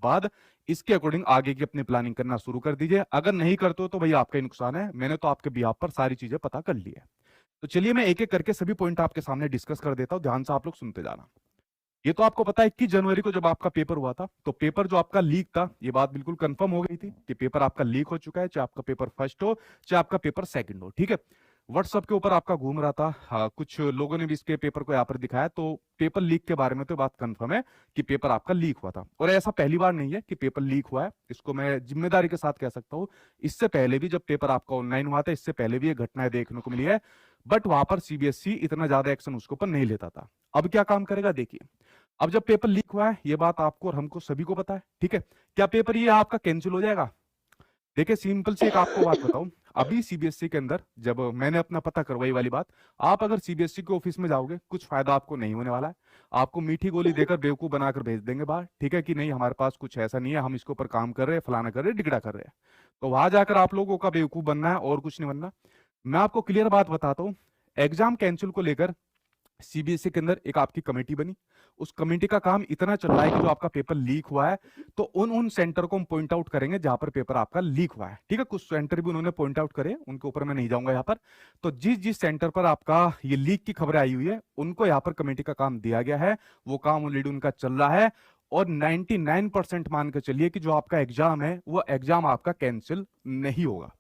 बाद इसके अकॉर्डिंग आगे की अपनी प्लानिंग करना शुरू कर दीजिए। अगर नहीं करते हो तो भाई आपका ही नुकसान है, मैंने तो आपके बिहाफ पर सारी चीजें पता कर ली है। तो चलिए मैं एक एक करके सभी पॉइंट आपके सामने डिस्कस कर देता हूं, ध्यान से आप लोग सुनते जाना। ये तो आपको पता है 21 जनवरी को जब आपका पेपर हुआ था, तो पेपर जो आपका लीक था, ये बात बिल्कुल कंफर्म हो गई थी कि पेपर आपका लीक हो चुका है, चाहे आपका पेपर फर्स्ट हो चाहे आपका पेपर सेकंड हो। ठीक है, व्हाट्सएप के ऊपर आपका घूम रहा था। हाँ, कुछ लोगों ने भी इसके पेपर को यहाँ पर दिखाया, तो पेपर लीक के बारे में तो बात कंफर्म है कि पेपर आपका लीक हुआ था। और ऐसा पहली बार नहीं है कि पेपर लीक हुआ है, इसको मैं जिम्मेदारी के साथ कह सकता हूँ। इससे पहले भी जब पेपर आपका ऑनलाइन हुआ था, इससे पहले भी ये घटनाएं देखने को मिली है, बट वहां पर सीबीएसई इतना ज्यादा एक्शन उसके ऊपर नहीं लेता था। अब क्या काम करेगा देखिए। अब जब पेपर लीक हुआ है, ये बात आपको और हमको सभी को पता है, ठीक है। क्या पेपर ये आपका कैंसिल हो जाएगा? देखिए सिंपल सी एक आपको बात बताऊं, अभी सीबीएसई के अंदर जब मैंने अपना पता करवाई वाली बात, आप अगर सीबीएसई के ऑफिस में जाओगे, कुछ फायदा आपको नहीं होने वाला है। आपको मीठी गोली देकर बेवकूफ बनाकर भेज देंगे बाहर, ठीक है, कि नहीं हमारे पास कुछ ऐसा नहीं है, हम इसके ऊपर काम कर रहे हैं, फलाना कर रहे हैं, डिगड़ा कर रहे हैं। तो वहां जाकर आप लोगों का बेवकूफ बनना है और कुछ नहीं बनना। मैं आपको क्लियर बात बताता हूँ, एग्जाम कैंसिल को लेकर सीबीएसई के अंदर एक आपकी कमेटी बनी। उस कमेटी का काम इतना चल रहा है कि जो आपका पेपर लीक हुआ है, तो उन उन सेंटर को हम पॉइंट आउट करेंगे जहां पर पेपर आपका लीक हुआ है। ठीक है, कुछ सेंटर भी उन्होंने पॉइंट आउट करे, उनके ऊपर मैं नहीं जाऊंगा यहाँ पर। तो जिस जिस सेंटर पर आपका ये लीक की खबर आई हुई है, उनको यहाँ पर कमेटी का काम दिया गया है, वो काम ऑलरेडी उनका चल रहा है। और 99% मान के चलिए कि जो आपका एग्जाम है, वो एग्जाम आपका कैंसिल नहीं होगा।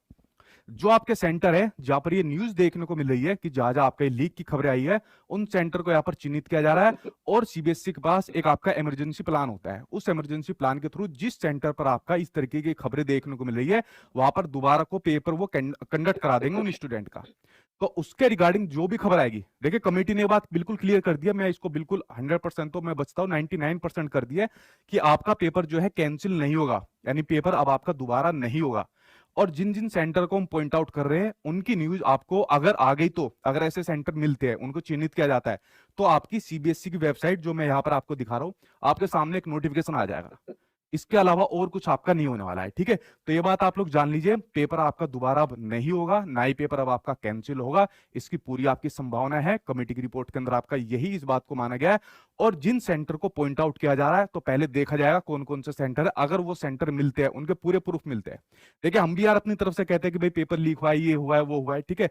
जो आपके सेंटर है जहां पर ये न्यूज देखने को मिल रही है कि जहां जहां आपका लीक की खबरें आई है, उन सेंटर को यहां पर चिन्हित किया जा रहा है। और सीबीएसई के पास एक आपका इमरजेंसी प्लान होता है, उस इमरजेंसी प्लान के थ्रू जिस सेंटर पर आपका इस तरीके की खबरें देखने को मिल रही है, वहां पर दोबारा को पेपर वो कंडक्ट करा देंगे उन स्टूडेंट का। तो उसके रिगार्डिंग जो भी खबर आएगी, देखिए कमेटी ने बात बिल्कुल क्लियर कर दिया, मैं इसको बिल्कुल 100% तो मैं बचता हूं, 99% कर दिया कि आपका पेपर जो है कैंसिल नहीं होगा, यानी पेपर अब आपका दोबारा नहीं होगा। और जिन जिन सेंटर को हम पॉइंट आउट कर रहे हैं, उनकी न्यूज आपको अगर आ गई, तो अगर ऐसे सेंटर मिलते हैं, उनको चिन्हित किया जाता है, तो आपकी सीबीएसई की वेबसाइट जो मैं यहां पर आपको दिखा रहा हूं, आपके सामने एक नोटिफिकेशन आ जाएगा। इसके अलावा और कुछ आपका नहीं होने वाला है, ठीक है। तो ये बात आप लोग जान लीजिए, पेपर आपका दोबारा अब नहीं होगा, ना ही पेपर अब आपका कैंसिल होगा, इसकी पूरी आपकी संभावना है। कमेटी की रिपोर्ट के अंदर आपका यही इस बात को माना गया है। और जिन सेंटर को पॉइंट आउट किया जा रहा है, तो पहले देखा जाएगा कौन कौन से सेंटर है, अगर वो सेंटर मिलते हैं, उनके पूरे प्रूफ मिलते हैं। देखिए हम भी यार अपनी तरफ से कहते हैं कि भाई पेपर लीक हुआ है, ये हुआ है, वो हुआ है, ठीक है,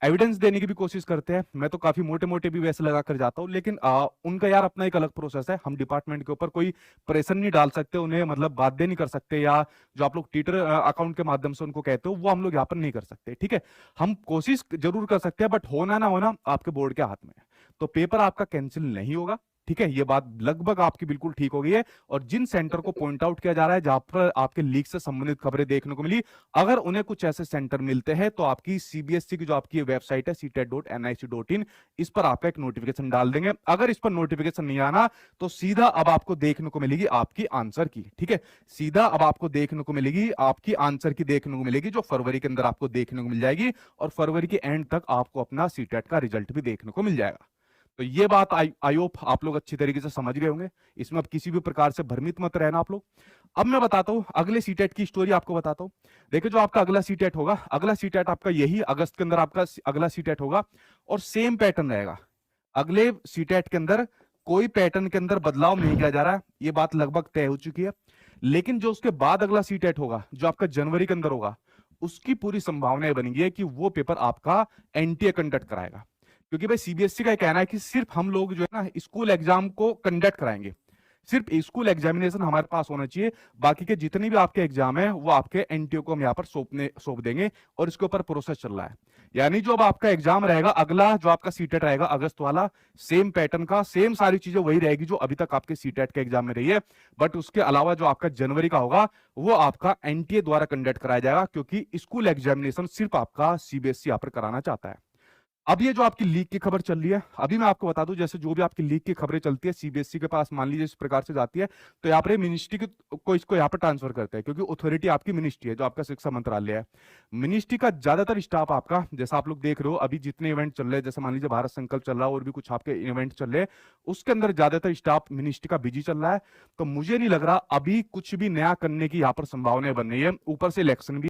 एविडेंस देने की भी कोशिश करते हैं। मैं तो काफी मोटे मोटे भी वैसे लगा कर जाता हूं, लेकिन उनका यार अपना एक अलग प्रोसेस है। हम डिपार्टमेंट के ऊपर कोई प्रेशर नहीं डाल सकते, उन्हें मतलब बाध्य नहीं कर सकते, या जो आप लोग ट्विटर अकाउंट के माध्यम से उनको कहते हो, वो हम लोग यहाँ पर नहीं कर सकते, ठीक है। हम कोशिश जरूर कर सकते हैं, बट होना ना होना आपके बोर्ड के हाथ में है। तो पेपर आपका कैंसिल नहीं होगा, ठीक है, ये बात लगभग आपकी बिल्कुल ठीक हो गई है। और जिन सेंटर को पॉइंट आउट किया जा रहा है, जहां पर आपके लीक से संबंधित खबरें देखने को मिली, अगर उन्हें कुछ ऐसे सेंटर मिलते हैं, तो आपकी सीबीएसई की जो आपकी वेबसाइट है ctet.nic.in, इस पर आपका एक नोटिफिकेशन डाल देंगे। अगर इस पर नोटिफिकेशन नहीं आना, तो सीधा अब आपको देखने को मिलेगी आपकी आंसर की, ठीक है, सीधा अब आपको देखने को मिलेगी आपकी आंसर की, देखने को मिलेगी जो फरवरी के अंदर आपको देखने को मिल जाएगी। और फरवरी के एंड तक आपको अपना सीटेट का रिजल्ट भी देखने को मिल जाएगा। तो ये बात आई होप आप लोग अच्छी तरीके से समझ गए होंगे, इसमें अब किसी भी प्रकार से भ्रमित मत रहना आप लोग। अब मैं बताता हूं अगले सीटेट की स्टोरी आपको बताता हूं। देखिए जो आपका अगला सीटेट होगा, अगला सीटेट आपका यही अगस्त के अंदर आपका अगला सीटेट होगा, और सेम पैटर्न रहेगा। अगले सीटेट के अंदर कोई पैटर्न के अंदर बदलाव नहीं किया जा रहा है, ये बात लगभग तय हो चुकी है। लेकिन जो उसके बाद अगला सीटेट होगा, जो आपका जनवरी के अंदर होगा, उसकी पूरी संभावना बनी है कि वो पेपर आपका एनटीए कंडक्ट कराएगा। क्योंकि भाई सीबीएसई का कहना है कि सिर्फ हम लोग जो है ना स्कूल एग्जाम को कंडक्ट कराएंगे, सिर्फ स्कूल एग्जामिनेशन हमारे पास होना चाहिए, बाकी के जितने भी आपके एग्जाम है वो आपके एनटीओ को हम यहाँ पर सौंप देंगे। और इसके ऊपर प्रोसेस चल रहा है, यानी जो अब आपका एग्जाम रहेगा अगला, जो आपका सीटेट रहेगा अगस्त वाला, सेम पैटर्न का, सेम सारी चीजें वही रहेगी जो अभी तक आपके सीटेट के एग्जाम में रही है। बट उसके अलावा जो आपका जनवरी का होगा, वो आपका एनटीए द्वारा कंडक्ट कराया जाएगा, क्योंकि स्कूल एग्जामिनेशन सिर्फ आपका सीबीएसई यहाँ पर कराना चाहता है। अब ये जो आपकी लीक की खबर चल रही है, अभी मैं आपको बता दूं, जैसे जो भी आपकी लीक की खबरें चलती है सीबीएसई के पास, मान लीजिए इस प्रकार से जाती है, तो यहाँ पर मिनिस्ट्री को इसको यहाँ पर ट्रांसफर करते हैं, क्योंकि अथॉरिटी आपकी मिनिस्ट्री है, जो आपका शिक्षा मंत्रालय है। मिनिस्ट्री का ज्यादातर स्टाफ आपका, जैसा आप लोग देख रहे हो अभी जितने इवेंट चल रहे हैं, जैसे मान लीजिए भारत संकल्प चल रहा है और भी कुछ आपके इवेंट चल रहे हैं, उसके अंदर ज्यादातर स्टाफ मिनिस्ट्री का बिजी चल रहा है। तो मुझे नहीं लग रहा अभी कुछ भी नया करने की यहाँ पर संभावनाएं बन रही है। ऊपर से इलेक्शन भी